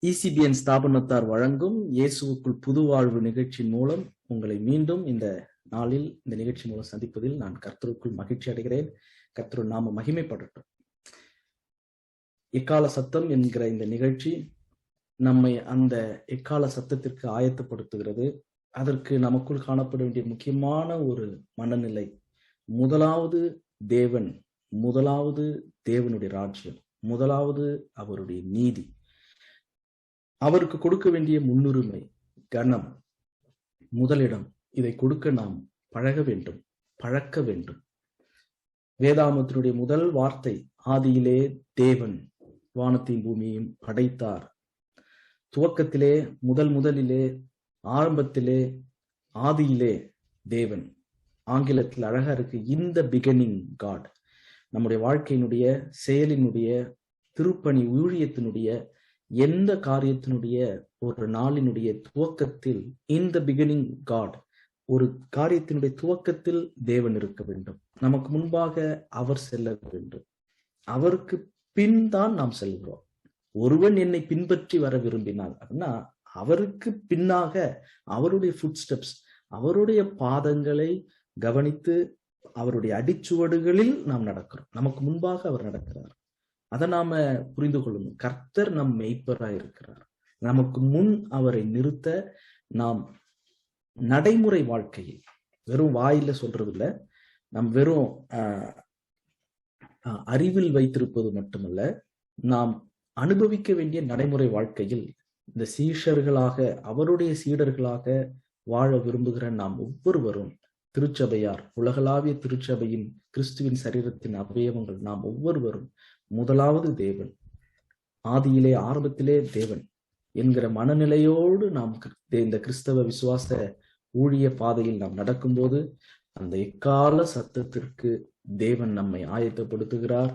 ECBN ஸ்தாபனத்தார் வழங்கும் இயேசுவுக்குள் புது வாழ்வு நிகழ்ச்சி மூலம் உங்களை மீண்டும் இந்த நாளில் இந்த நிகழ்ச்சி மூலம் சந்திப்பதில் நான் கர்த்தருக்குள் மகிழ்ச்சி அடைகிறேன். கர்த்தர் நாம மகிமைப்படட்டும். எக்கால சத்தம் என்கிற இந்த நிகழ்ச்சி நம்மை அந்த எக்கால சத்தத்திற்கு ஆயத்தப்படுத்துகிறது. அதற்கு நமக்குள் காணப்பட வேண்டிய முக்கியமான ஒரு மனநிலை, முதலாவது தேவன், முதலாவது தேவனுடைய ராஜ்யம், முதலாவது அவருடைய நீதி, அவருக்கு கொடுக்க வேண்டிய முன்னுரிமை, கனம், முதலிடம், இதை கொடுக்க நாம் பழக வேண்டும், பழக்க வேண்டும். வேதாமத்தினுடைய முதல் வார்த்தை, ஆதியிலே தேவன் வானத்தையும் பூமியையும் படைத்தார். துவக்கத்திலே, முதலிலே, ஆரம்பத்திலே, ஆதியிலே தேவன். ஆங்கிலத்தில் அழகா இருக்கு, இன் த பிகினிங் காட். நம்முடைய வாழ்க்கையினுடைய, செயலினுடைய, திருப்பணி ஊழியத்தினுடைய, எந்த காரியத்தினுடைய ஒரு நாளினுடைய துவக்கத்தில் இன் த பிகினிங் காட், ஒரு காரியத்தினுடைய துவக்கத்தில் தேவன் இருக்க வேண்டும். நமக்கு முன்பாக அவர் செல்ல வேண்டும். அவருக்கு பின் தான் நாம் செல்கிறோம். ஒருவன் என்னை பின்பற்றி வர விரும்பினார் அப்படின்னா அவருக்கு பின்னாக அவருடைய ஃபுட் ஸ்டெப்ஸ், அவருடைய பாதங்களை கவனித்து அவருடைய அடிச்சுவடுகளில் நாம் நடக்கிறோம். நமக்கு முன்பாக அவர் நடக்கிறார். அதை நாம புரிந்து கொள்ளணும். கர்த்தர் நம் மெய்ப்பராய் இருக்கிறார். நமக்கு முன் அவரை நிறுத்த நாம் நடைமுறை வாழ்க்கையில், வெறும் வாயில சொல்றதில்ல, நாம் வெறும் அறிவில் வைத்திருப்பது மட்டுமல்ல, நாம் அனுபவிக்க வேண்டிய நடைமுறை வாழ்க்கையில் இந்த சீஷர்களாக, அவருடைய சீடர்களாக வாழ விரும்புகிற நாம் ஒவ்வொருவரும், திருச்சபையார், உலகளாவிய திருச்சபையின் கிறிஸ்துவின் சரீரத்தின் அவயவங்கள் நாம் ஒவ்வொருவரும் முதலாவது தேவன், ஆதியிலே ஆரம்பத்திலே தேவன் என்கிற மனநிலையோடு நாம் இந்த கிறிஸ்தவ விசுவாச ஊழிய பாதையில் நாம் நடக்கும்போது அந்த எக்கால சத்தத்திற்கு தேவன் நம்மை ஆயத்தப்படுத்துகிறார்.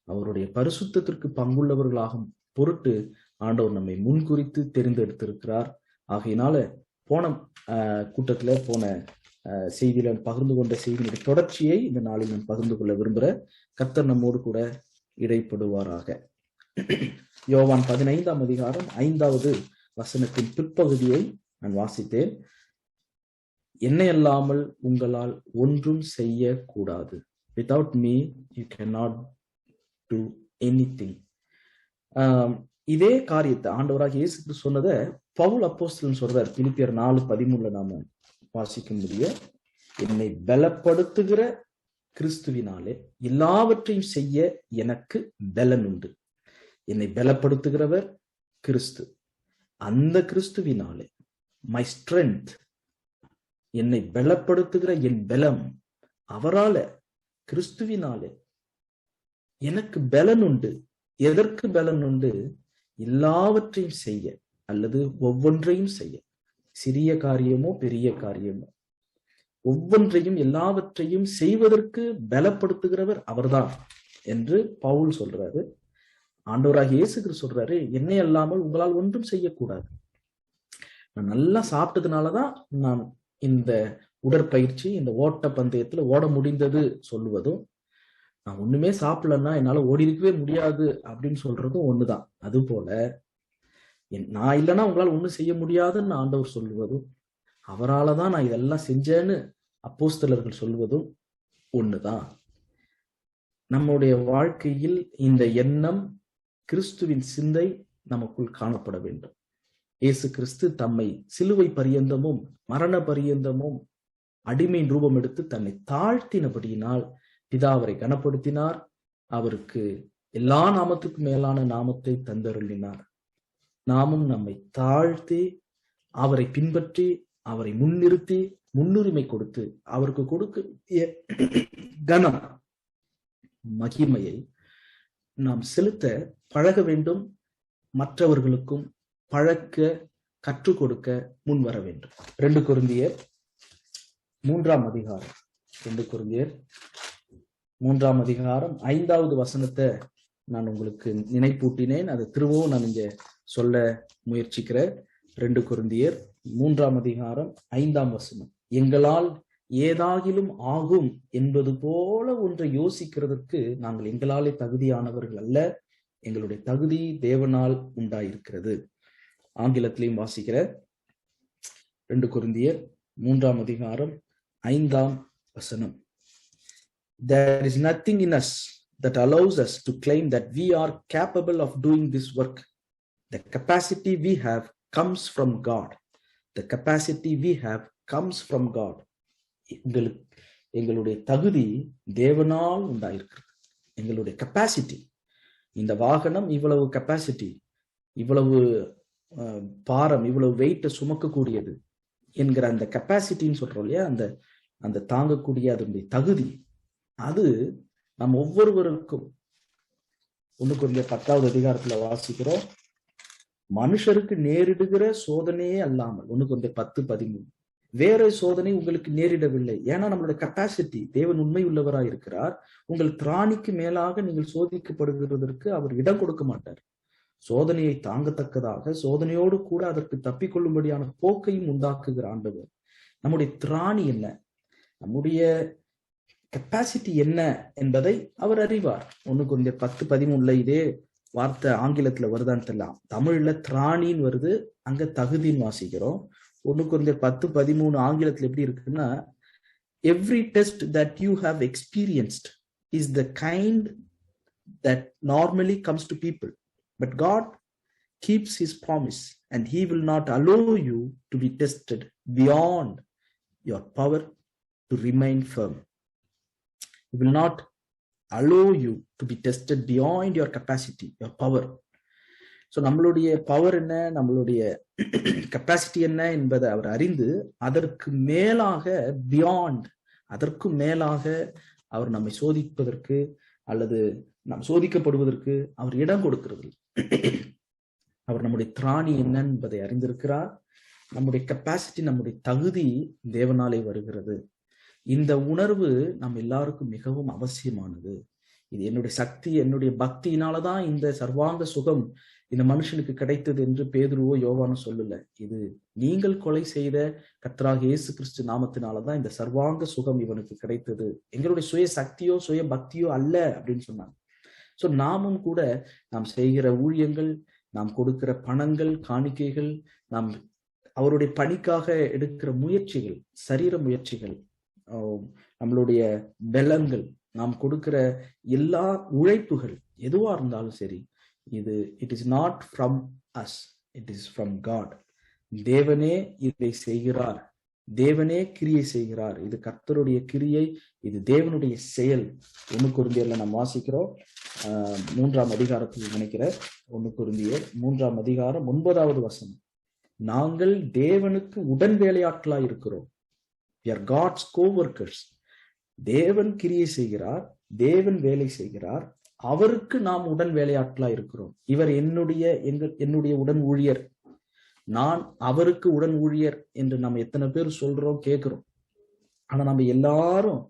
அவருடைய பரிசுத்தத்திற்கு பங்குள்ளவர்களாகும் பொருட்டு ஆண்டவர் நம்மை முன்குறித்து தெரிந்தெடுத்திருக்கிறார். ஆகையினால போன கூட்டத்துல, போன செய்தியில பகிர்ந்து கொண்ட செய்தியினுடைய தொடர்ச்சியை இந்த நாளில் நான் பகிர்ந்து கொள்ள விரும்புகிற. கர்த்தர் நம்மோடு கூட இடைப்படுவாராக. யோவான் 15ஆம் அதிகாரம் 5வது வசனத்தின் பிற்பகுதியை நான் வாசித்தேன். என்னை அல்லாமல் உங்களால் ஒன்றும் செய்யக்கூடாது. Without me you cannot do anything. இதே காரியத்தை ஆண்டவராக இயேசு சொன்னதை பவுல் அப்போஸ்தலன் சொல்றார். பிலிப்பியர் 4:13 நாம வாசிக்க முடியும். என்னை பலப்படுத்துகிற கிறிஸ்துவினாலே எல்லாவற்றையும் செய்ய எனக்கு பலன் உண்டு. என்னை பலப்படுத்துகிறவர் கிறிஸ்து. அந்த கிறிஸ்துவினாலே, மை ஸ்ட்ரென்த், என்னை பலப்படுத்துகிற என் பலம், அவரால, கிறிஸ்துவினாலே எனக்கு பலன் உண்டு. எதற்கு பலன் உண்டு? எல்லாவற்றையும் செய்ய, அல்லது ஒவ்வொன்றையும் செய்ய. சிறிய காரியமோ பெரிய காரியமோ, ஒவ்வொன்றையும் எல்லாவற்றையும் செய்வதற்கு பலப்படுத்துகிறவர் அவர்தான் என்று பவுல் சொல்றாரு. ஆண்டவராக இயேசு கிறிஸ்து சொல்றாரு, என்னை அல்லாமல் உங்களால் ஒன்றும் செய்யக்கூடாது. நான் நல்லா சாப்பிட்டதுனாலதான் நான் இந்த உடற்பயிற்சி, இந்த ஓட்ட பந்தயத்துல ஓட முடிந்தது சொல்லுவதும், நான் ஒண்ணுமே சாப்பிடலன்னா என்னால ஓடி இருக்கவே முடியாது அப்படின்னு சொல்றதும் ஒண்ணுதான். அது போல நான் இல்லைன்னா உங்களால் ஒண்ணும் செய்ய முடியாதுன்னு ஆண்டவர் சொல்லுவதும், அவராலதான் நான் இதெல்லாம் செஞ்சேன்னு அப்போஸ்தலர்கள் சொல்வதும் ஒண்ணுதான். நம்முடைய வாழ்க்கையில் இந்த எண்ணம், கிறிஸ்துவின் சிந்தை நமக்குள் காணப்பட வேண்டும். இயேசு கிறிஸ்து தம்மை சிலுவை பரியந்தமும் மரண பரியந்தமும் அடிமையின் ரூபம் எடுத்து தன்னை தாழ்த்தினபடியினால் பிதா அவரை கனப்படுத்தினார். அவருக்கு எல்லா நாமத்துக்கும் மேலான நாமத்தை தந்தருளினார். நாமும் நம்மை தாழ்த்தி அவரை பின்பற்றி, அவரை முன்னிறுத்தி, முன்னுரிமை கொடுத்து, அவருக்கு கொடுக்க கனம், மகிமையை நாம் செலுத்த பழக வேண்டும். மற்றவர்களுக்கும் பழக்க, கற்றுக் கொடுக்க முன் வர வேண்டும். 2 கொரிந்தியர் 3ஆம் அதிகாரம், 2 கொரிந்தியர் 3ஆம் அதிகாரம் 5வது வசனத்தை நான் உங்களுக்கு நினைப்பூட்டினேன். அதை திரும்பவும் நான் இங்க சொல்ல முயற்சிக்கிறேன். 2 கொரிந்தியர் 3ஆம் அதிகாரம் 5ஆம் வசனம். எங்களால் ஏதாகிலும் ஆகும் என்பது போல ஒன்றை யோசிக்கிறதுக்கு நாங்கள் எங்களாலே தகுதியானவர்கள் அல்ல. எங்களுடைய தகுதி தேவனால் உண்டாயிருக்கிறது. ஆங்கிலத்திலையும் வாசிக்கிற 2 கொரிந்தியர் 3ஆம் அதிகாரம் 5ஆம் வசனம். There is nothing in us that allows us to claim that we are capable of doing this work. The capacity we have comes from God. The capacity we have comes from God. எங்களுடைய தகுதி தேவனால் உண்டாயிருக்கிறது. எங்களுடைய capacity, இந்த வாகனம் இவ்வளவு capacity, இவ்வளவு பாரம், இவ்வளவு வெயிட்டை சுமக்கக்கூடியது என்கிற அந்த கெப்பாசிட்டின்னு சொல்றோம் இல்லையா, அந்த தாங்கக்கூடிய அதனுடைய தகுதி, அது நம் ஒவ்வொருவருக்கும் 1 கொரிந்தியர் 10ஆவது அதிகாரத்துல வாசிக்கிறோம். மனுஷருக்கு நேரிடுகிற சோதனையே அல்லாமல் 1 கொரிந்தியர் 10:13 வேற சோதனை உங்களுக்கு நேரிடவில்லை. ஏன்னா நம்மளுடைய கெப்பாசிட்டி, தேவன் உண்மை உள்ளவராய் இருக்கிறார். உங்கள் திராணிக்கு மேலாக நீங்கள் சோதிக்கப்படுகிறதற்கு அவர் இடம் கொடுக்க மாட்டார். சோதனையை தாங்கத்தக்கதாக சோதனையோடு கூட அதற்கு தப்பிக்கொள்ளும்படியான போக்கையும் உண்டாக்குகிற ஆண்டவர். நம்முடைய திராணி என்ன, நம்முடைய கெப்பாசிட்டி என்ன என்பதை அவர் அறிவார். 1 கொரிந்தியர் 10:13 இதே வார்த்தை ஆங்கிலத்துல வருதான்னு தெரியல, தமிழ்ல திராணின்னு வருது, அங்க தகுதின்னு வாசிக்கிறோம். 1 கொரிந்தியர் 10:13 ஆங்கிலத்துல எப்படி இருக்குன்னா, every test that you have experienced is the kind that normally comes to people, but God keeps his promise and he will not allow you to be tested beyond your power to remain firm. He will not allow you to be tested beyond your capacity, your power. So நம்மளுடைய power என்ன, நம்மளுடைய capacity என்ன என்பதை அவர் அறிந்து அதற்கு மேலாக, beyond, அதற்கு மேலாக அவர் நம்மை சோதிப்பதற்கு அல்லது நாம் சோதிக்கப்படுவதற்கு அவர் இடம் கொடுக்கிறது. அவர் நம்முடைய திராணி என்ன என்பதை அறிந்திருக்கிறார். நம்முடைய கெப்பாசிட்டி, நம்முடைய தகுதி தேவனாலே வருகிறது. இந்த உணர்வு நம் எல்லாருக்கும் மிகவும் அவசியமானது. இது என்னுடைய சக்தி, என்னுடைய பக்தியினாலதான் இந்த சர்வாங்க சுகம் இந்த மனுஷனுக்கு கிடைத்தது என்று பேதுருவோ யோவானோ சொல்லல. இது நீங்கள் கொலை செய்த கர்த்தராகிய இயேசு கிறிஸ்து நாமத்தினாலதான் இந்த சர்வாங்க சுகம் இவனுக்கு கிடைத்தது, எங்களுடைய சுய சக்தியோ சுய பக்தியோ அல்ல அப்படின்னு சொன்னாங்க. சோ நாமும் கூட நாம் செய்கிற ஊழியங்கள், நாம் கொடுக்கிற பணங்கள், காணிக்கைகள், நாம் அவருடைய பணிக்காக எடுக்கிற முயற்சிகள், சரீர முயற்சிகள், நம்மளுடைய பலங்கள், நாம் கொடுக்கிற எல்லா உழைப்புகள் எதுவா இருந்தாலும் சரி, இது it is not from us, it is from God. தேவனே இதை செய்கிறார், தேவனே கிரியை செய்கிறார். இது கர்த்தருடைய கிரியை, இது தேவனுடைய செயல். 1 கொரிந்தியர்ல நாம் வாசிக்கிறோம் 3ஆம் அதிகாரத்தில் நினைக்கிற 1 கொரிந்தியர் 3ஆம் அதிகாரம் 9வது வசனம். நாங்கள் தேவனுக்கு உடன் வேலையாட்களாய் இருக்கிறோம். We are God's co-workers. தேவன் கிரியை செய்கிறார், தேவன் வேலை செய்கிறார், அவருக்கு நாம் உடன் வேலையாட்களா இருக்கிறோம். இவர் என்னுடைய உடன் ஊழியர், நான் அவருக்கு உடன் ஊழியர் என்று நம்ம எத்தனை பேர் சொல்றோம், கேட்கிறோம். ஆனா நம்ம எல்லாரும்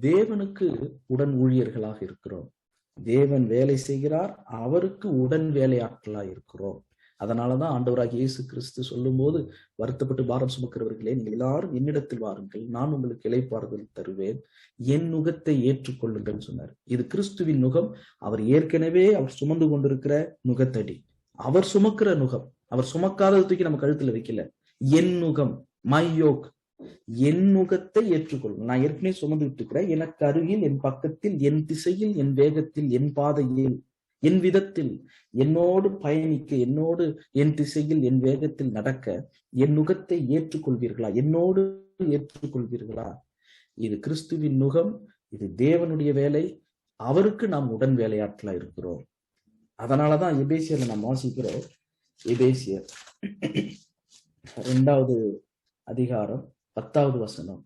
தேவனுக்கு உடன் ஊழியர்களாக இருக்கிறோம். தேவன் வேலை செய்கிறார், அவருக்கு உடன் வேலையாட்களா இருக்கிறோம். அதனாலதான் ஆண்டவராகிய இயேசு கிறிஸ்து சொல்லும் போது, வருத்தப்பட்டு பாரம் சுமக்கிறவர்களே, நீங்கள் எல்லாரும் என்னிடத்தில் வாருங்கள், நான் உங்களுக்கு இளைப்பாறுதல் தருவேன், என் நுகத்தை ஏற்றுக்கொள்ளுங்கள் சொன்னார். இது கிறிஸ்துவின் நுகம். அவர் ஏற்கனவே அவர் சுமந்து கொண்டிருக்கிற நுகத்தடி, அவர் சுமக்கிற நுகம். அவர் சுமக்காதது தூக்கி நம்ம கழுத்துல வைக்கல. என் நுகம், மை யோக், என் நுகத்தை ஏற்றுக்கொள்ளுங்கள். நான் ஏற்கனவே சுமந்து விட்டுக்கிறேன். எனக்கு அருகில், என் பக்கத்தில், என் திசையில், என் வேகத்தில், என் பாதையில், என் விதத்தில் என்னோடு பயணிக்க, என்னோடு என் திசையில் என் வேகத்தில் நடக்க என் நுகத்தை ஏற்றுக்கொள்வீர்களா, என்னோடு ஏற்றுக்கொள்வீர்களா? இது கிறிஸ்துவின் நுகம், இது தேவனுடைய வேலை, அவருக்கு நாம் உடன் வேலையாட்களா இருக்கிறோம். அதனாலதான் எபேசியர்ல நாம் வாசிக்கிறோம். எபேசியர் 2வது அதிகாரம் 10வது வசனம்.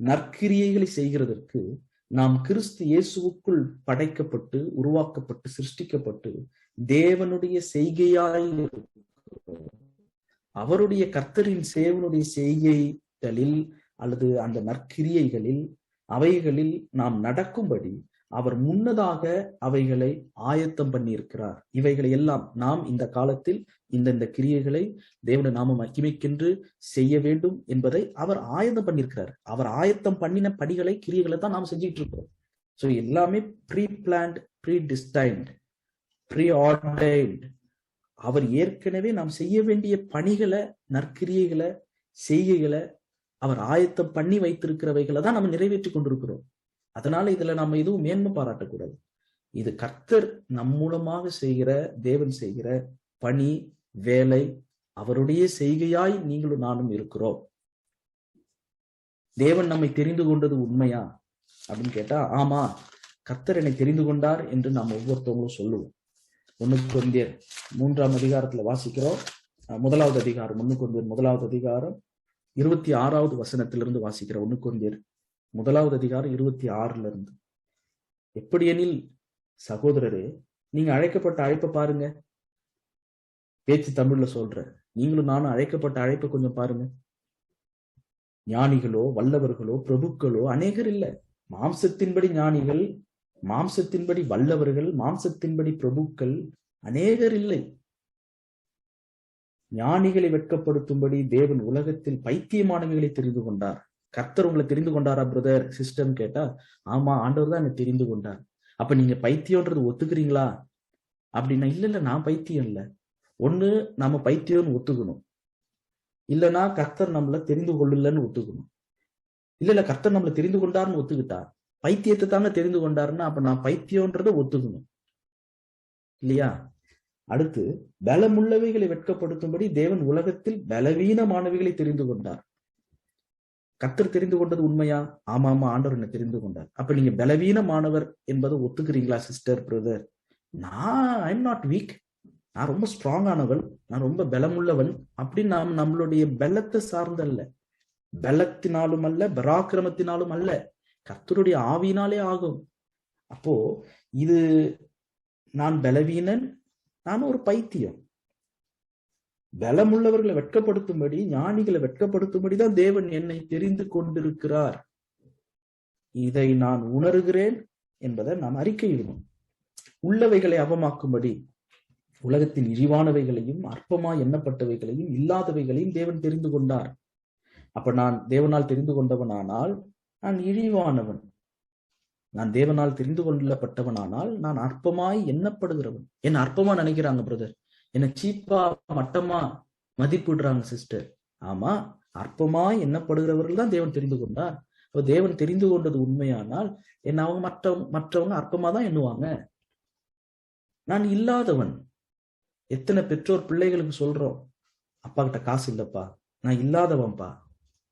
நற்கிரியைகளை செய்கிறதற்கு நாம் கிறிஸ்து இயேசுவுக்குள் படைக்கப்பட்டு, உருவாக்கப்பட்டு, சிருஷ்டிக்கப்பட்டு தேவனுடைய செய்கையாய் அவருடைய கர்த்தரின் சேவனுடைய செய்கைகளில் அல்லது அந்த நற்கிரியைகளில் அவைகளில் நாம் நடக்கும்படி அவர் முன்னதாக அவைகளை ஆயத்தம் பண்ணி இருக்கிறார். இவைகளை எல்லாம் நாம் இந்த காலத்தில் இந்த கிரியைகளை தேவனுடைய நாம மகிமைக்கென்று செய்ய வேண்டும் என்பதை அவர் ஆயத்தம் பண்ணியிருக்கிறார். அவர் ஆயத்தம் பண்ணின படிகளை, கிரியைகளை தான் நாம் செஞ்சுட்டு இருக்கிறோம். ஸோ எல்லாமே pre planned, pre destined, pre ordained, அவர் ஏற்கனவே நாம் செய்ய வேண்டிய பணிகளை, நற்கிரியைகளை, செய்கைகளை அவர் ஆயத்தம் பண்ணி வைத்திருக்கிறவைகளை தான் நம்ம நிறைவேற்றி கொண்டிருக்கிறோம். அதனால இதுல நம்ம எதுவும் மேன்மை பாராட்டக்கூடாது. இது கர்த்தர் நம் மூலமாக செய்கிற, தேவன் செய்கிற பணி, வேலை, அவருடைய செய்கையாய் நீங்களும் நானும் இருக்கிறோம். தேவன் நம்மை தெரிந்து கொண்டது உண்மையா அப்படின்னு கேட்டா, ஆமா, கர்த்தர் என்னை தெரிந்து கொண்டார் என்று நாம் ஒவ்வொருத்தவங்களும் சொல்லுவோம். 1 கொரிந்தியர் 3ஆம் அதிகாரத்துல வாசிக்கிறோம். 1வது அதிகாரம் 1 கொரிந்தியர் 1வது அதிகாரம் 26வது வசனத்திலிருந்து வாசிக்கிறோம். 1 கொரிந்தியர் 1வது அதிகாரம் 26ல இருந்து. எப்படி எனில் சகோதரரே, நீங்க அழைக்கப்பட்ட அழைப்பை பாருங்க. பேச்சு தமிழ்ல சொல்ற, நீங்களும் நானும் அழைக்கப்பட்ட அழைப்பை கொஞ்சம் பாருங்க. ஞானிகளோ, வல்லவர்களோ, பிரபுக்களோ அநேகர் இல்ல. மாம்சத்தின்படி ஞானிகள், மாம்சத்தின்படி வல்லவர்கள், மாம்சத்தின்படி பிரபுக்கள் அநேகர் இல்லை. ஞானிகளை வெட்கப்படுத்தும்படி தேவன் உலகத்தில் பைத்தியமானவைகளை தெரிந்து கொண்டார். கர்த்தர் உங்களை தெரிந்து கொண்டாரா பிரதர், சிஸ்டம் கேட்டா, ஆமா, ஆண்டவர் தான் என்னை தெரிந்து கொண்டார். அப்ப நீங்க பைத்தியம்ன்றது ஒத்துக்கிறீங்களா அப்படின்னா, இல்ல நான் பைத்தியம் இல்ல. ஒண்ணு நம்ம பைத்தியம்னு ஒத்துக்கணும், இல்லைன்னா கர்த்தர் நம்மள தெரிந்து கொள்ளலன்னு ஒத்துக்கணும். இல்ல கர்த்தர் நம்மளை தெரிந்து கொண்டாருன்னு ஒத்துக்கிட்டா, பைத்தியத்தை தாங்க தெரிந்து கொண்டாருன்னா அப்ப நான் பைத்தியம்ன்றதை ஒத்துக்கணும் இல்லையா? அடுத்து, பலமுள்ளவைகளை வெட்கப்படுத்தும்படி தேவன் உலகத்தில் பலவீனமானவைகளை தெரிந்து கொண்டார். கர்த்தர் தெரிந்து கொண்டது உண்மையா? ஆமாமா, ஆண்டவர் என்ன தெரிந்து கொண்டார். அப்ப நீங்க பலவீனமானவர் என்பதை ஒத்துக்கிறீங்களா sister, brother? I'm not weak, நான் ரொம்ப ஸ்ட்ராங்கானவள், நான் ரொம்ப பலமுள்ளவன் அப்படின்னு நாம் நம்மளுடைய பலத்தை சார்ந்தல்ல, பலத்தினாலும் அல்ல, பராக்கிரமத்தினாலும் அல்ல, கர்த்தருடைய ஆவியினாலே ஆகும். அப்போ இது நான் பலவீனன், நான் ஒரு பைத்தியம். பலமுள்ளவர்களை வெட்கப்படுத்தும்படி, ஞானிகளை வெட்கப்படுத்தும்படிதான் தேவன் என்னை தெரிந்து கொண்டிருக்கிறார். இதை நான் உணர்கிறேன் என்பதை நாம் அறிக்கையிடணும். உள்ளவைகளை அவமாக்கும்படி உலகத்தின் இழிவானவைகளையும் அற்பமாய் எண்ணப்பட்டவைகளையும் இல்லாதவைகளையும் தேவன் தெரிந்து கொண்டார். அப்ப நான் தேவனால் தெரிந்து கொண்டவனானால் நான் இழிவானவன், நான் தேவனால் தெரிந்து கொள்ளப்பட்டவனானால் நான் அற்பமாய் எண்ணப்படுகிறவன். என்ன அற்பமா நினைக்கிறாங்க பிரதர், என்ன சீப்பா மட்டமா மதிப்பிடுறாங்க சிஸ்டர். ஆமா, அற்பமாய் எண்ணப்படுகிறவர்கள் தான் தேவன் தெரிந்து கொண்டார். அப்ப தேவன் தெரிந்து கொண்டது உண்மையானால் என்ன அவங்க மற்றவங்க அற்பமா தான் எண்ணுவாங்க. நான் இல்லாதவன். எத்தனை பெற்றோர் பிள்ளைகளுக்கு சொல்றோம், அப்பா கிட்ட காசு இல்லப்பா, நான் இல்லாதவன்பா,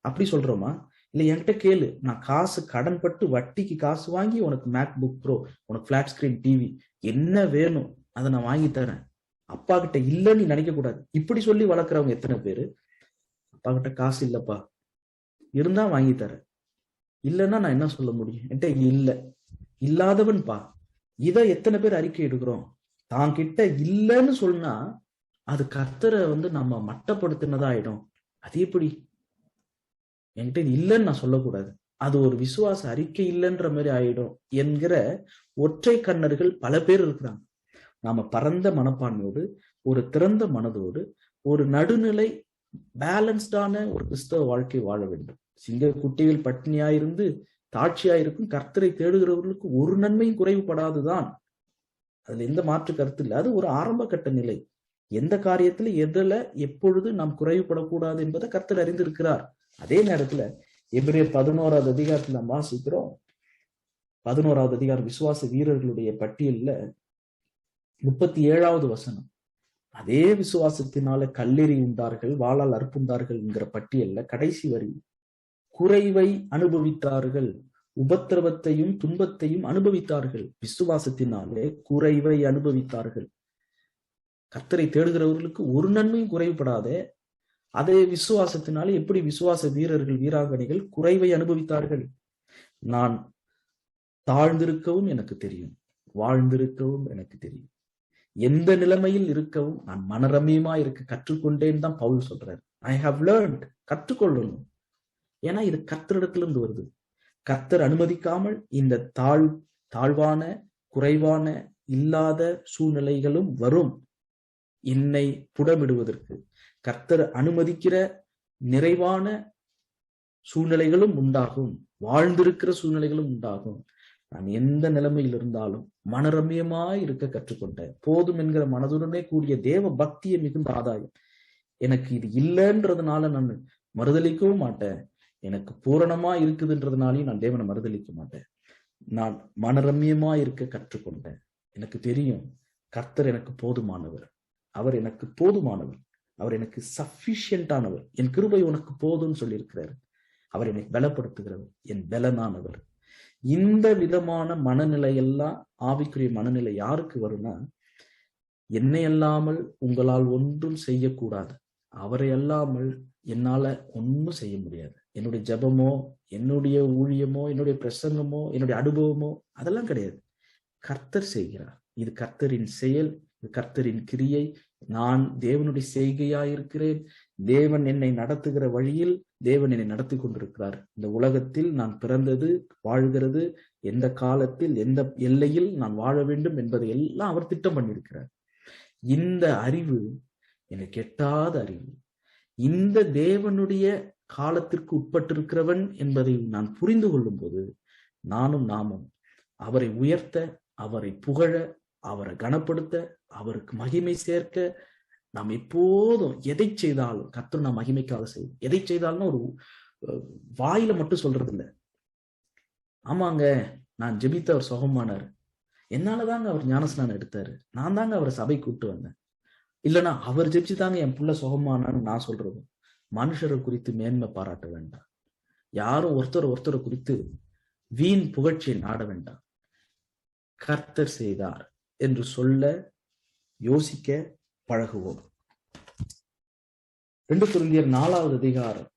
அப்படி சொல்றோமா? இல்ல என்கிட்ட கேளு, நான் காசு கடன் பட்டு வட்டிக்கு காசு வாங்கி உனக்கு மேக் புக் ப்ரோ, உனக்கு பிளாட் ஸ்கிரீன் டிவி என்ன வேணும் அதை நான் வாங்கி தரேன், அப்பா கிட்ட இல்லைன்னு நினைக்க கூடாது. இப்படி சொல்லி வளர்க்குறவங்க எத்தனை பேரு? அப்பா கிட்ட காசு இல்லப்பா, இருந்தா வாங்கி தரேன், இல்லைன்னா நான் என்ன சொல்ல முடியும், என்கிட்ட இல்ல, இல்லாதவன்பா. இதை எத்தனை பேர் அறிக்கை எடுக்கிறோம்? தான் கிட்ட இல்லைன்னு சொன்னா அது கர்த்தரை நம்ம மட்டப்படுத்தினதா ஆயிடும். அது எப்படி? என்கிட்ட இல்லைன்னு நான் சொல்லக்கூடாது, அது ஒரு விசுவாச அறிக்கை இல்லைன்ற மாதிரி ஆயிடும் என்கிற ஒற்றை கண்ணர்கள் பல பேர் இருக்கிறாங்க. நாம பரந்த மனப்பான்மையோடு, ஒரு திறந்த மனதோடு, ஒரு நடுநிலை பேலன்ஸ்டான ஒரு கிறிஸ்தவ வாழ்க்கை வாழ வேண்டும். சிங்க குட்டிகள் பட்டினியாயிருந்து தாட்சியாயிருக்கும் கர்த்தரை தேடுகிறவர்களுக்கு ஒரு நன்மையும் குறைவுபடாதுதான். அதுல எந்த மாற்று கருத்து இல்லை. அது ஒரு ஆரம்ப கட்ட நிலை. எந்த காரியத்துல எதுல எப்பொழுது நாம் குறைவுபடக்கூடாது என்பதை கர்த்தர் அறிந்திருக்கிறார். அதே நேரத்துல எபிரேயர் 11வது அதிகாரத்துல நாம் வாசிக்கிறோம். 11வது அதிகாரம் விசுவாச வீரர்களுடைய பட்டியல்ல 37வது வசனம், அதே விசுவாசத்தினால கல்லெறி உண்டார்கள், வாளால் அறுப்புண்டார்கள் என்கிற பட்டியல்ல கடைசி வரி, குறைவை அனுபவித்தார்கள், உபத்திரவத்தையும் துன்பத்தையும் அனுபவித்தார்கள், விசுவாசத்தினாலே குறைவை அனுபவித்தார்கள். கர்த்தரை தேடுகிறவர்களுக்கு ஒரு நன்மையும் குறைவுபடாதே, அதே விசுவாசத்தினாலே எப்படி விசுவாச வீரர்கள் வீராங்கனைகள் குறைவை அனுபவித்தார்கள். நான் தாழ்ந்திருக்கவும் எனக்கு தெரியும், வாழ்ந்திருக்கவும் எனக்கு தெரியும், எந்த நிலைமையில் இருக்கவும் நான் மனரமியமா இருக்க கற்றுக்கொண்டேன்னு தான் பவுல் சொல்றாரு. ஐ ஹவ் லேர்ன்ட், கற்றுக்கொள்ளணும். ஏன்னா இது கர்த்தரிடத்துல இருந்து வருது. கர்த்தர் அனுமதிக்காமல் இந்த தாழ்வான, குறைவான, இல்லாத சூழ்நிலைகளும் வரும். என்னை புடமிடுவதற்கு கர்த்தர் அனுமதிக்கிற நிறைவான சூழ்நிலைகளும் உண்டாகும், வாழ்ந்திருக்கிற சூழ்நிலைகளும் உண்டாகும். நான் எந்த நிலைமையில் இருந்தாலும் மனரம்யமாய் இருக்க கற்றுக்கொண்டேன். போதும் என்கிற மனதுடனே கூடிய தேவ பக்தியை மிகுந்த ஆதாயம். எனக்கு இது இல்லைன்றதுனால நான் மறுதளிக்கவும் மாட்டேன். எனக்கு பூரணமா இருக்குதுன்றதுனாலையும் நான் தேவனை மறுதளிக்க மாட்டேன். நான் மனரம்யமா இருக்க கற்றுக்கொண்டேன். எனக்கு தெரியும் கர்த்தர் எனக்கு போதுமானவர். அவர் எனக்கு போதுமானவர். அவர் எனக்கு சஃபிஷியன்டானவர். என் கிருபை உனக்கு போதும்னு சொல்லியிருக்கிறார். அவர் என்னை பலப்படுத்துகிறவர், என் பலனானவர். இந்த விதமான மனநிலையெல்லாம் ஆவிக்குரிய மனநிலை யாருக்கு வரும்னா, என்னை அல்லாமல் உங்களால் ஒன்றும் செய்யக்கூடாது, அவரை அல்லாமல் என்னால ஒன்றும் செய்ய முடியாது. என்னுடைய ஜெபமோ, என்னுடைய ஊழியமோ, என்னுடைய பிரசங்கமோ, என்னுடைய அனுபவமோ அதெல்லாம் கிடையாது. கர்த்தர் செய்கிறார். இது கர்த்தரின் செயல், இது கர்த்தரின் கிரியை. நான் தேவனுடைய செய்கையாயிருக்கிறேன். தேவன் என்னை நடத்துகிற வழியில் தேவன் என்னை நடத்தி கொண்டிருக்கிறார். இந்த உலகத்தில் நான் பிறந்தது, வாழ்கிறது, எந்த காலத்தில் எந்த எல்லையில் நான் வாழ வேண்டும் என்பதை எல்லாம் அவர் திட்டம் பண்ணியிருக்கிறார். இந்த அறிவு எனக்கு எட்டாத அறிவு. இந்த தேவனுடைய காலத்திற்கு உட்பட்டிருக்கிறவன் என்பதை நான் புரிந்து கொள்ளும் போது நாமும் அவரை உயர்த்த, அவரை புகழ, அவரை கனப்படுத்த, அவருக்கு மகிமை சேர்க்க நாம் எப்போதும் எதை செய்தாலும் கர்த்தர் நாம் மகிமைக்காக செய்வோம். எதை செய்தாலும் ஒரு வாயில மட்டும் சொல்றது இல்லை. ஆமாங்க, நான் ஜெபித்த அவர் சுகமானார், என்னாலதாங்க அவர் ஞானஸ்நானம் எடுத்தாரு, நான் தாங்க அவரை சபை கூப்பிட்டு வந்தேன், இல்லைன்னா அவர் ஜெபிச்சுதாங்க என் புள்ள சுகமானான்னு நான் சொல்றது. மனுஷரை குறித்து மேன்மை பாராட்ட வேண்டாம். யாரும் ஒருத்தரை குறித்து வீண் புகழ்ச்சியை நாட வேண்டாம். கர்த்தர் செய்தார் என்று சொல்ல யோசிக்க பழகுவோம். 2 கொரிந்தியர் 4வது அதிகாரம்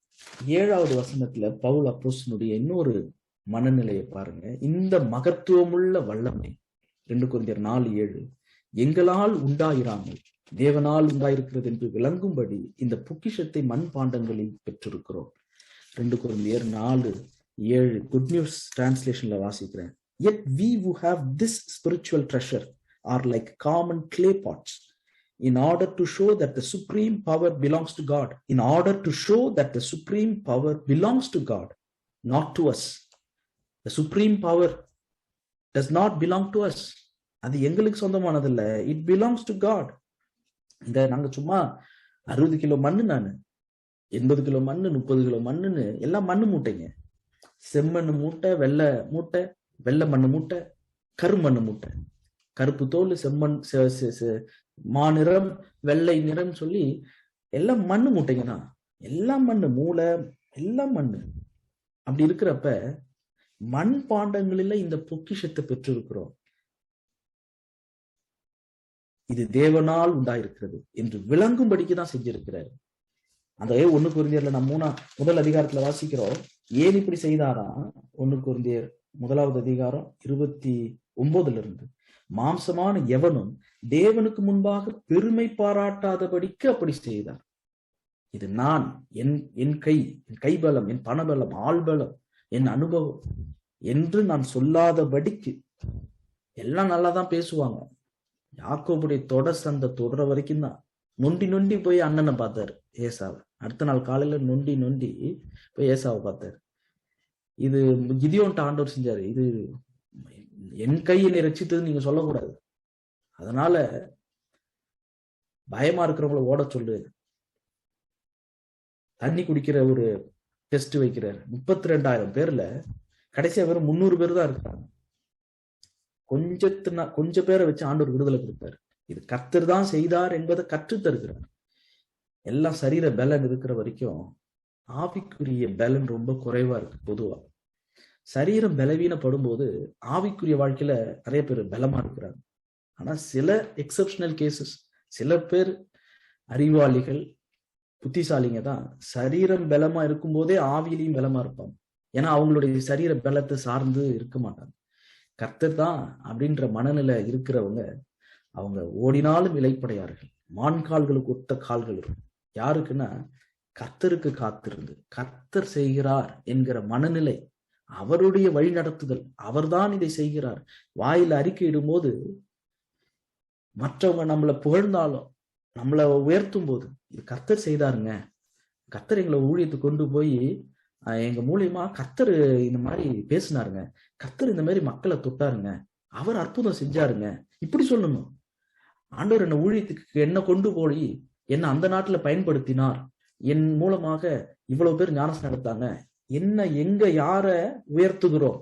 7வது வசனத்துல பவுல் அப்போஸ்தலனுடைய இன்னொரு மனநிலையை பாருங்க. இந்த மகத்துவமுள்ள வல்லமை 2 கொரிந்தியர் 4:7 எங்களால் உண்டாயிராமல் தேவனால் உண்டாயிருக்கிறது என்று விளங்கும்படி இந்த பொக்கிஷத்தை மண்பாண்டங்களில் பெற்றிருக்கிறோம். 2 கொரிந்தியர் 4:7 குட் நியூஸ் டிரான்ஸ்லேஷன்ல வாசிக்கிறேன். Yet we who have this spiritual treasure are like common clay pots, in order to show that the supreme power belongs to God. In order to show that the supreme power belongs to God, not to us. The supreme power does not belong to us. அது எங்களுக்கு சொந்தமானதில்லை. It belongs to God. இந்த நாங்க சும்மா 60 kilo மண்ணு, நானு 80 kilo மண்ணு, 30 kilo மண்ணுன்னு எல்லாம் மண்ணு மூட்டைங்க. செம்மண்ணு மூட்டை, வெள்ளை மண்ணு மூட்டை, கருமண்ணு மூட்டை, கருப்பு தோல், செம்மண், மாநிறம், வெள்ளை நிறம் சொல்லி எல்லாம் மண்ணு மூட்டைங்கண்ணா. எல்லாம் மண்ணு, மூளை எல்லாம் மண்ணு. அப்படி இருக்கிறப்ப மண் பாண்டங்களில இந்த பொக்கிஷத்தை பெற்றிருக்கிறோம். இது தேவனால் உண்டாயிருக்கிறது என்று விளங்கும்படிக்கு தான் செஞ்சிருக்கிறாரு. அந்த 1 கொரிந்தியர்ல நம்ம 1 அதிகாரத்துல வாசிக்கிறோம். ஏன் இப்படி செய்தாரா? 1 கொரிந்தியர் 1வது அதிகாரம் 29 மாம்சமான எவனும் தேவனுக்கு முன்பாக பெருமை பாராட்டாதபடிக்கு அப்படி செய்தார். இது நான், என் கைபலம், என் பணபலம், ஆள்பலம், என் அனுபவம் என்று நான் சொல்லாதபடிக்கு. எல்லாம் நல்லாதான் பேசுவாங்க. யாக்கோபுடைய தொடை தொடர வரைக்கும் தான் நொண்டி போய் அண்ணனை பார்த்தாரு, ஏசாவை. அடுத்த நாள் காலையில நொண்டி போய் ஏசாவை பார்த்தாரு. இது கிதியோன்ட்ட ஆண்டவர் செஞ்சாரு. இது என் கையை ரட்சித்தது நீங்க சொல்லக்கூடாது. அதனால பயமா இருக்கிறவங்கள ஓட சொல்லு. தண்ணி குடிக்கிற ஒரு டெஸ்ட் வைக்கிறார். 32,000 பேர்ல கடைசியா வெறும் 300 பேர் தான் இருக்கிறாங்க. கொஞ்ச பேரை வச்சு ஆண்டவர் விடுதலை கொடுத்தாரு. இது கர்த்தர் தான் செய்தார் என்பதை கற்று தருகிறார். எல்லாம் சரீர பலன் இருக்கிற வரைக்கும் ஆவிக்குரிய பலன் ரொம்ப குறைவா இருக்கு. பொதுவா சரீரம் பலவீனப்படும் போது ஆவிக்குரிய வாழ்க்கையில நிறைய பேர் பலமா இருக்கிறாங்க. ஆனா சில எக்ஸப்ஷனல் கேசஸ், சில பேர் அறிவாளிகள், புத்திசாலிங்க தான் சரீரம் பலமா இருக்கும் போதே ஆவியிலையும் பலமா இருப்பாங்க. ஏன்னா அவங்களுடைய சரீர பலத்தை சார்ந்து இருக்க மாட்டாங்க. கர்த்தர் தான் அப்படின்ற மனநிலை இருக்கிறவங்க அவங்க ஓடினாலும் இளைப்படையார்கள். மான்கால்களுக்கு ஒத்த கால்கள் இருக்கும். யாருக்குன்னா கர்த்தருக்கு காத்திருந்து கர்த்தர் செய்கிறார் என்கிற மனநிலை, அவருடைய வழி நடத்துதல், அவர்தான் இதை செய்கிறார். வாயில அறிக்கையிடும் போது மற்றவங்க நம்மளை புகழ்ந்தாலும் நம்மளை உயர்த்தும் போது இது கர்த்தர் செய்தாருங்க, கர்த்தர் எங்களை ஊழியத்தை கொண்டு போய் எங்க மூலியமா கர்த்தர் இந்த மாதிரி பேசினாருங்க, கர்த்தர் இந்த மாதிரி மக்களை தொட்டாருங்க, அவர் அற்புதம் செஞ்சாருங்க, இப்படி சொல்லணும். ஆண்டவர் என்ன ஊழியத்துக்கு என்ன கொண்டு போய் என்ன அந்த நாட்டுல பயன்படுத்தினார், என் மூலமாக இவ்வளவு பேர் ஞானஸ்நானம் எடுத்தாங்க, என்ன எங்க யார உயர்த்துகிறோம்,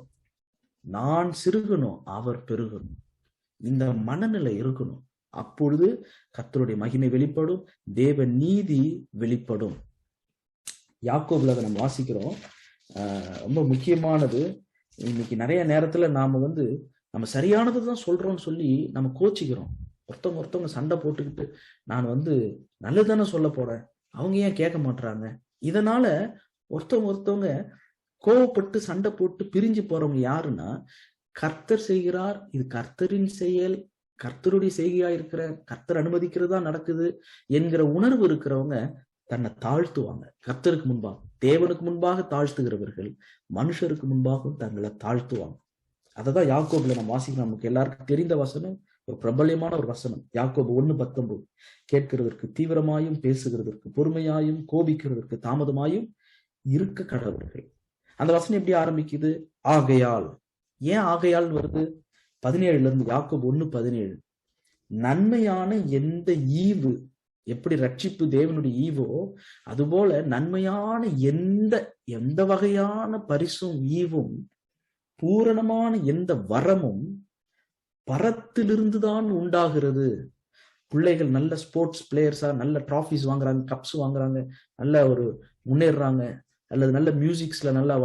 நான் சிறுகணும் அவர் பெருகணும், இந்த மனநிலை இருக்கணும். அப்பொழுது கர்த்தருடைய மகிமை வெளிப்படும், தேவ நீதி வெளிப்படும். யாக்கோபுல அதை நம்ம வாசிக்கிறோம். ரொம்ப முக்கியமானது. இன்னைக்கு நிறைய நேரத்துல நாம நம்ம சரியானதுதான் சொல்றோம்னு சொல்லி நம்ம கோச்சிக்கிறோம். ஒருத்தவங்க சண்டை போட்டுக்கிட்டு நான் நல்லதுதானே சொல்ல போறேன், அவங்க ஏன் கேட்க மாட்டாங்க, இதனால ஒருத்தவங்க கோவப்பட்டு சண்டை போட்டு பிரிஞ்சு போறவங்க யாருன்னா, கர்த்தர் செய்கிறார், இது கர்த்தரின் செயல், கர்த்தருடைய செய்கையா இருக்கிற, கர்த்தர் அனுமதிக்கிறதா நடக்குது என்கிற உணர்வு இருக்கிறவங்க தன்னை தாழ்த்துவாங்க. கர்த்தருக்கு முன்பாக, தேவனுக்கு முன்பாக தாழ்த்துகிறவர்கள் மனுஷருக்கு முன்பாகவும் தங்களை தாழ்த்துவாங்க. அததான் யாக்கோபுல நம்ம வாசிக்கிறோம். நமக்கு எல்லாருக்கும் தெரிந்த வசனம், ஒரு பிரபல்யமான ஒரு வசனம், யாக்கோபு 1:19. கேட்கிறதற்கு தீவிரமாயும், பேசுகிறதற்கு பொறுமையாயும், கோபிக்கிறதற்கு தாமதமாயும் இருக்க கடவர்கள். அந்த வசனம் எப்படி ஆரம்பிக்குது? ஆகையால். ஏன் ஆகையால் வருது? 17 இருந்து, யாக்கோபு 1:17. நன்மையான எந்த ஈவு, எப்படி ரட்சிப்பு தேவனுடைய ஈவோ அதுபோல நன்மையான எந்த வகையான பரிசும் ஈவும் பூரணமான எந்த வரமும் பரத்திலிருந்துதான் உண்டாகிறது. பிள்ளைகள் நல்ல ஸ்போர்ட்ஸ் பிளேயர்ஸா, நல்ல டிராஃபிஸ் வாங்குறாங்க, கப்ஸ் வாங்குறாங்க, நல்ல ஒரு முன்னேறாங்க, அல்லது நல்ல மியூசிக்ஸ்ல நல்லா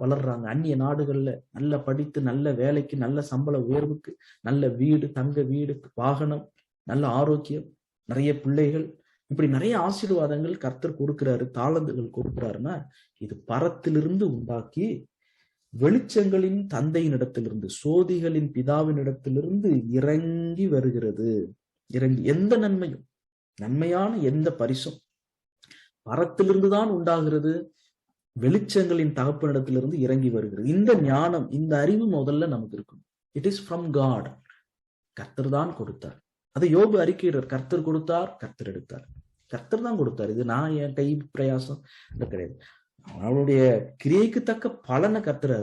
வளர்றாங்க, அந்நிய நாடுகள்ல நல்லா படித்து நல்ல வேலைக்கு, நல்ல சம்பள உயர்வுக்கு, நல்ல வீடு, தங்க வீடு, வாகனம், நல்ல ஆரோக்கியம், நிறைய பிள்ளைகள், இப்படி நிறைய ஆசீர்வாதங்கள் கர்த்தர் கொடுக்கிறாரு, தாளந்துகள் கொடுக்கிறாருன்னா இது பரத்திலிருந்து உண்டாக்கி வெளிச்சங்களின் தந்தையினிடத்திலிருந்து, சோதிகளின் பிதாவினிடத்திலிருந்து இறங்கி வருகிறது. இறங்கி எந்த நன்மையும், நன்மையான எந்த பரிசும் பரத்திலிருந்து தான் உண்டாகிறது, வெளிச்சங்களின் தகப்பனிடத்திலிருந்து இறங்கி வருகிறது. இந்த ஞானம், இந்த அறிவு முதல்ல நமக்கு இருக்கும். It is from God. கர்த்தர் தான் கொடுத்தார். அதை யோபு அறிக்கையிடர், கர்த்தர் கொடுத்தார், கர்த்தர் எடுத்தார், கர்த்தர் தான் கொடுத்தார். இது நான் என் கை பிரயாசம் கிடையாது. அவனுடைய கிரியைக்கு தக்க பலனை கர்த்தர்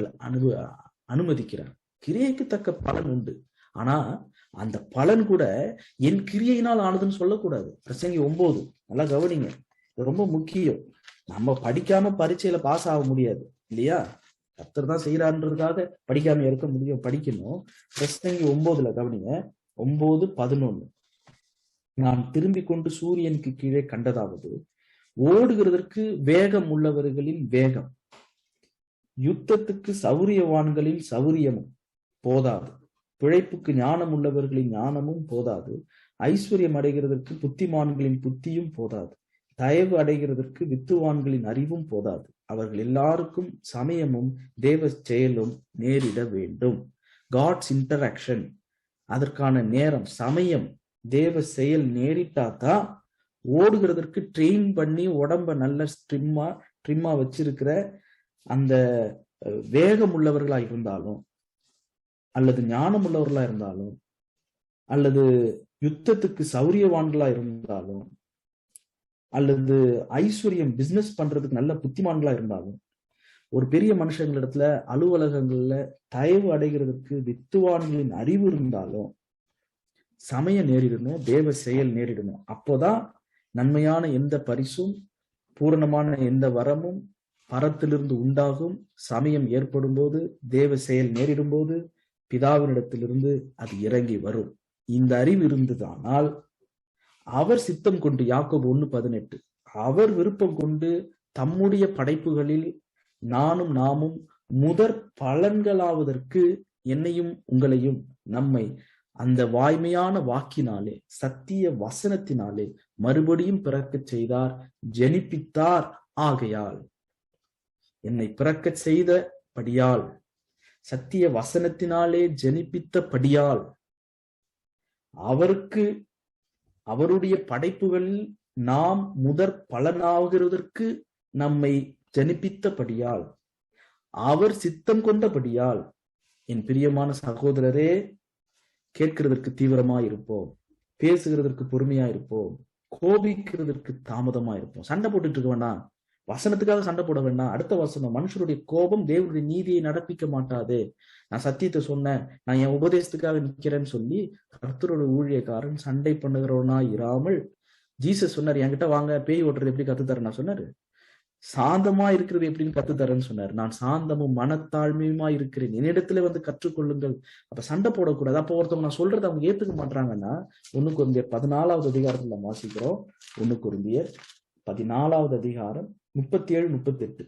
அனுமதிக்கிறார். கிரியைக்கு தக்க பலன் உண்டு. ஆனா அந்த பலன் கூட என் கிரியையினால் ஆனதுன்னு சொல்லக்கூடாது. பிரசங்கி 9 நல்லா கவனிங்க, இது ரொம்ப முக்கியம். நம்ம படிக்காம பரீட்சையில பாஸ் ஆக முடியாது இல்லையா? கர்த்தர் தான் செய்யறான்றதுக்காக படிக்காம இருக்க முடியும், படிக்கணும். பிரசங்கி 9 கவனிங்க, 9:11. நான் திரும்பிக் கொண்டு சூரியனுக்கு கீழே கண்டதாவது, ஓடுகிறதற்கு வேகம் உள்ளவர்களில் வேகம், யுத்தத்துக்கு சௌரியவான்களில் சௌரியமும் போதாது, பிழைப்புக்கு ஞானம் உள்ளவர்களின் ஞானமும் போதாது, ஐஸ்வர்யம் அடைகிறதற்கு புத்திமான்களின் புத்தியும் போதாது, தயவு அடைகிறதற்கு வித்துவான்களின் அறிவும் போதாது, அவர்கள் எல்லாருக்கும் சமயமும் தேவ செயலும் நேரிட வேண்டும். காட்ஸ் இன்டராக்ஷன், அதற்கான நேரம், சமயம், தேவ செயல் நேரிட்டாதான் ஓடுகிறதற்கு ட்ரெயின் பண்ணி உடம்ப நல்ல ட்ரிம்மா வச்சிருக்கிற அந்த வேகம் உள்ளவர்களா இருந்தாலும், அல்லது ஞானம் உள்ளவர்களா இருந்தாலும், அல்லது யுத்தத்துக்கு சௌரியவான்களா இருந்தாலும், அல்லது ஐஸ்வர்யம் பிசினஸ் பண்றதுக்கு நல்ல புத்திமான்களா இருந்தாலும், ஒரு பெரிய மனுஷங்களிடத்துல அலுவலகங்கள்ல தயவு அடைகிறதுக்கு வித்துவான்களின் அறிவு இருந்தாலும் சமயம் நேரிடணும், தேவ செயல் நேரிடணும். அப்போதான் நன்மையான எந்த பரிசும், பூரணமான எந்த வரமும் பரத்திலிருந்து உண்டாகும். சமயம் ஏற்படும் போது, தேவ செயல் நேரிடும் போது பிதாவினிடத்திலிருந்து அது இறங்கி வரும். இந்த அறிவு இருந்ததானால் அவர் சித்தம் கொண்டு, யாக்கோபு 1:18, அவர் விருப்பம் கொண்டு தம்முடைய படைப்புகளில் நாமும் முதற் பலன்களாவதற்கு என்னையும் உங்களையும் நம்மை அந்த வாய்மையான வாக்கினாலே, சத்திய வசனத்தினாலே மறுபடியும் பிறக்க செய்தார், ஜெனிப்பித்தார். ஆகையால், என்னை பிறக்க செய்தபடியால், சத்திய வசனத்தினாலே ஜெனிப்பித்தபடியால், அவருக்கு அவருடைய படைப்புகளில் நாம் முதற் பலனாகிறதற்கு நம்மை ஜனிப்பித்தபடியால், அவர் சித்தம் கொண்டபடியால், என் பிரியமான சகோதரரே, கேட்கிறதற்கு தீவிரமா இருப்போம், பேசுகிறதற்கு பொறுமையா இருப்போம், கோபிக்கிறதற்கு தாமதமா இருப்போம். சண்டை போட்டுட்டு இருக்க வேண்டாம், வசனத்துக்காக சண்டை போட வேண்டாம். அடுத்த வசனம், மனுஷருடைய கோபம் தேவனுடைய நீதியை நடப்பிக்க மாட்டாது. நான் சத்தியத்தை சொன்னேன், நான் என் உபதேசத்துக்காக நிக்கிறேன்னு சொல்லி கர்த்தரோட ஊழியக்காரன் சண்டை பண்ணுகிறவனா இராமல், ஜீசஸ் சொன்னார், என்கிட்ட வாங்க, பேய் ஓட்டுறது எப்படி கத்துத்தரேன் நான் சொன்னாரு. சாந்தமா இருக்கிறது எப்படின்னு கத்துத்தரேன்னு சொன்னார். நான் சாந்தமும் மனத்தாழ்மையுமா இருக்கிறேன், என்னிடத்துல வந்து கற்றுக்கொள்ளுங்கள். அப்ப சண்டை போடக்கூடாது. அப்ப ஒருத்தவங்க நான் சொல்றதை அவங்க ஏத்துக்க மாட்டாங்கன்னா, 1 கொரிந்தியர் 14வது அதிகாரத்துல வாசிக்கிறோம். 1 கொரிந்தியர் 14வது அதிகாரம் 37, 38.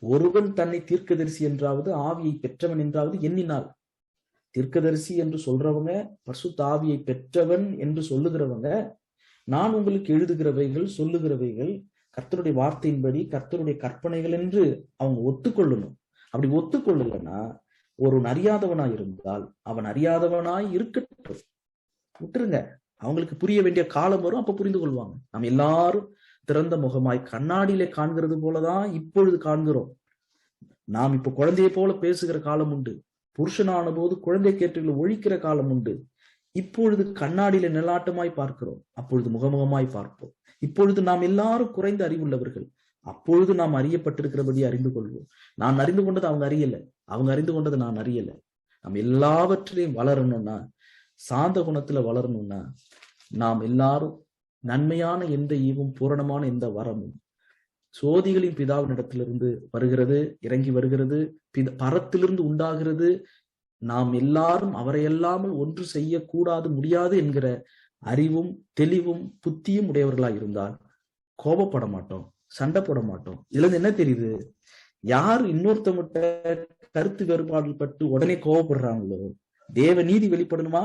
ஒருவன் தன்னை தீர்க்கதரிசி என்றாவது ஆவியை பெற்றவன் என்றாவது எண்ணினாள். தீர்க்கதரிசி என்று சொல்றவங்க, பரிசுத்த ஆவியை பெற்றவன் என்று சொல்லுகிறவங்க, நான் உங்களுக்கு எழுதுகிறவைகள் சொல்லுகிறவைகள் கர்த்தருடைய வார்த்தையின்படி கர்த்தருடைய கற்பனைகள் என்று அவங்க ஒத்துக்கொள்ளணும். அப்படி ஒத்துக்கொள்ளலைன்னா, ஒரு அறியாதவனாய் இருந்தால் அவன் அறியாதவனாய் இருக்கட்டும், விட்டுருங்க. அவங்களுக்கு புரிய வேண்டிய காலம் வரும், அப்ப புரிந்து கொள்வாங்க. நம்ம எல்லாரும் திறந்த முகமாய் கண்ணாடியிலே காண்கிறது போலதான் இப்பொழுது காண்கிறோம். நாம் இப்ப குழந்தையை போல பேசுகிற காலம் உண்டு. புருஷனான போது குழந்தை கேட்டுகளை ஒழிக்கிற காலம் உண்டு. இப்பொழுது கண்ணாடியில நிலாட்டமாய் பார்க்கிறோம், அப்பொழுது முகமுகமாய் பார்ப்போம். இப்பொழுது நாம் எல்லாரும் குறைந்த அறிவுள்ளவர்கள், அப்பொழுது நாம் அறியப்பட்டிருக்கிறபடி அறிந்து கொள்வோம். நான் அறிந்து கொண்டது அவங்க அறியல, அவங்க அறிந்து கொண்டது நான் அறியல. நம்ம எல்லாவற்றிலையும் வளரணும்னா, சாந்த குணத்துல வளரணும்னா, நாம் எல்லாரும் நன்மையான எந்த ஈவும் பூரணமான எந்த வரமும் சோதிகளின் பிதாவினிடத்திலிருந்து வருகிறது, இறங்கி வருகிறது, பரத்திலிருந்து உண்டாகிறது. நாம் எல்லாரும் அவரை அல்லாமல் ஒன்று செய்யக்கூடாது, முடியாது என்கிற அறிவும் தெளிவும் புத்தியும் உடையவர்களாய் இருந்தால் கோபப்பட மாட்டோம், சண்டை போட மாட்டோம். இதுல இருந்து என்ன தெரியுது? யார் இன்னொருத்தவங்கிட்ட கருத்து வேறுபாடு பட்டு உடனே கோபப்படுறாங்களோ, தேவ நீதி வெளிப்படணுமா,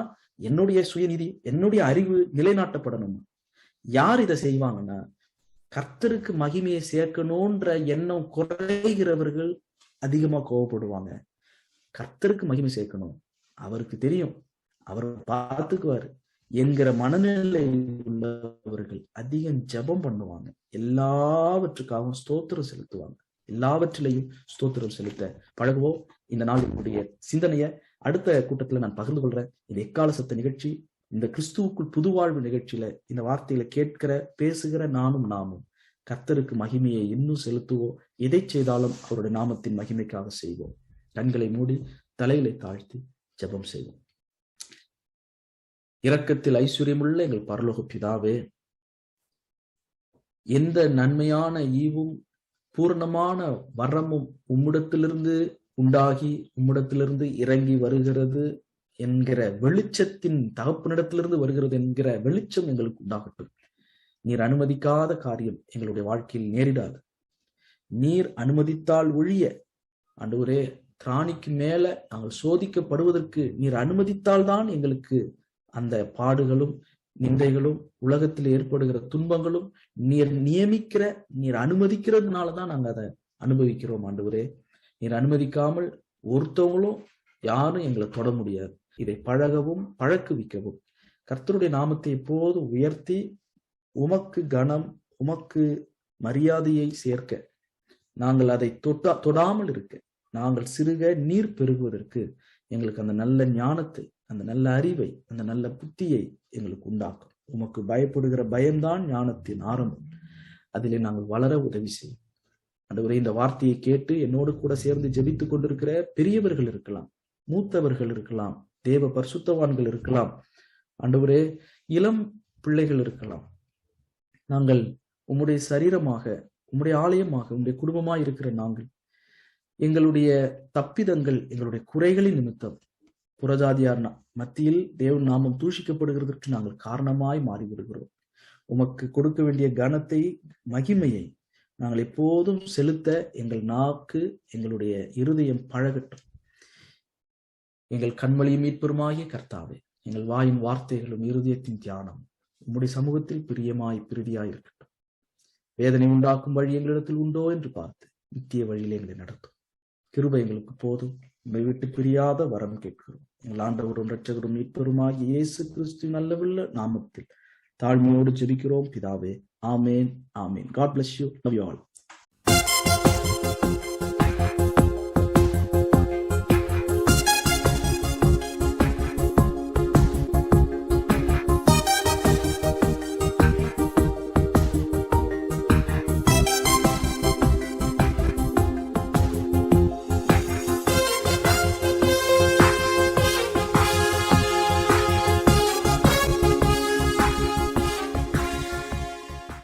என்னுடைய சுயநீதி, என்னுடைய அறிவு நிலைநாட்டப்படணுமா? யார் இதை செய்வாங்கன்னா, கர்த்தருக்கு மகிமையை சேர்க்கணும்ன்ற எண்ணம் குறைகிறவர்கள் அதிகமா கோபப்படுவாங்க. கர்த்தருக்கு மகிமை சேர்க்கணும், அவருக்கு தெரியும், அவர் பார்த்துக்குவாரு என்கிற மனநிலை உள்ளவர்கள் அதிகம் ஜெபம் பண்ணுவாங்க, எல்லாவற்றுக்காகவும் ஸ்தோத்திரம் செலுத்துவாங்க. எல்லாவற்றிலையும் ஸ்தோத்திரம் செலுத்த பழகுவோம். இந்த நாள் என்னுடைய சிந்தனைய அடுத்த கூட்டத்துல நான் பகிர்ந்து கொள்றேன். இந்த எக்கால சத்த நிகழ்ச்சி, இந்த கிறிஸ்துவுக்குள் புதுவாழ்வு நிகழ்ச்சியில இந்த வார்த்தையில கேட்கிற பேசுகிற நாமும் கர்த்தருக்கு மகிமையை இன்னும் செலுத்துவோம். எதை செய்தாலும் அவருடைய நாமத்தின் மகிமைக்காக செய்வோம். கண்களை மூடி தலையிலை தாழ்த்தி ஜெபம் செய்வோம். இரக்கத்தில் ஐஸ்வர்யமுள்ள எங்கள் பரலோக பிதாவே, எந்த நன்மையான ஈவும் பூர்ணமான வரமும் உம்மிடத்திலிருந்து உண்டாகி உம்மிடத்திலிருந்து இறங்கி வருகிறது என்கிற வெளிச்சத்தின், தகப்பனிடத்திலிருந்து வருகிறது என்கிற வெளிச்சம் எங்களுக்கு உண்டாகட்டும். நீர் அனுமதிக்காத காரியம் எங்களுடைய வாழ்க்கையில் நேரிடாது. நீர் அனுமதித்தால் ஒழிய, ஆண்டவரே, திராணிக்கு மேல நாங்கள் சோதிக்கப்படுவதற்கு நீர் அனுமதித்தால்தான் எங்களுக்கு அந்த பாடுகளும் நிந்தைகளும் உலகத்தில் ஏற்படுகிற துன்பங்களும் நீர் நியமிக்கிற, நீர் அனுமதிக்கிறதுனாலதான் நாங்க அதை அனுபவிக்கிறோம். ஆண்டவரே, நீர் அனுமதிக்காமல் ஒருத்தவங்களும் யாரும் எங்களை தொட முடியாது. இதை பழகவும் பழக்குவிக்கவும் கர்த்தருடைய நாமத்தை எப்போதும் உயர்த்தி உமக்கு கனம், உமக்கு மரியாதையை சேர்க்க, நாங்கள் அதை தொடாமல் இருக்க, நாங்கள் சிறுக நீர் பெருகுவதற்கு எங்களுக்கு அந்த நல்ல ஞானத்தை, அந்த நல்ல அறிவை, அந்த நல்ல புத்தியை எங்களுக்கு உண்டாக்கும். உமக்கு பயப்படுகிற பயம்தான் ஞானத்தின் ஆரம்பம். அதிலே நாங்கள் வளர உதவி செய்யும். ஆண்டவரே, இந்த வார்த்தையை கேட்டு என்னோடு கூட சேர்ந்து ஜெபித்துக் கொண்டிருக்கிற பெரியவர்கள் இருக்கலாம், மூத்தவர்கள் இருக்கலாம், தேவ பரிசுத்தவான்கள் இருக்கலாம், ஆண்டவரே, இளம் பிள்ளைகள் இருக்கலாம். நாங்கள் உம்முடைய சரீரமாக, உம்முடைய ஆலயமாக, உம்முடைய குடும்பமாய் இருக்கிற நாங்கள் எங்களுடைய தப்பிதங்கள், எங்களுடைய குறைகளின் நிமித்தம் புறஜாதியார் மத்தியில் தேவன் நாமம் தூஷிக்கப்படுகிறதற்கு நாங்கள் காரணமாய் மாறிவிடுகிறோம். உமக்கு கொடுக்க வேண்டிய கனத்தை, மகிமையை நாங்கள் எப்போதும் செலுத்த எங்கள் நாக்கு, எங்களுடைய இருதயம் பழகட்டும். எங்கள் கண்மொழியும் மீட்பெருமாகிய கர்த்தாவே, எங்கள் வாயின் வார்த்தைகளும் இருதயத்தின் தியானம் உம்முடைய சமூகத்தில் பிரியமாய் பிரீதியாய் இருக்கட்டும். வேதனை உண்டாக்கும் வழி எங்களிடத்தில் உண்டோ என்று பார்த்து நித்திய வழியில் எங்களை நடத்தும். கிருபை எங்களுக்கு போதும். உம்மை விட்டு பிரியாத வரம் கேட்கிறோம். எங்கள் ஆண்டவரும் இரட்சகரும் மீட்பெருமாகிய இயேசு கிறிஸ்து நல்லவுள்ள நாமத்தில் தாழ்மையோடு ஜெபிக்கிறோம் பிதாவே. ஆமேன், ஆமேன். God bless you. Love you all.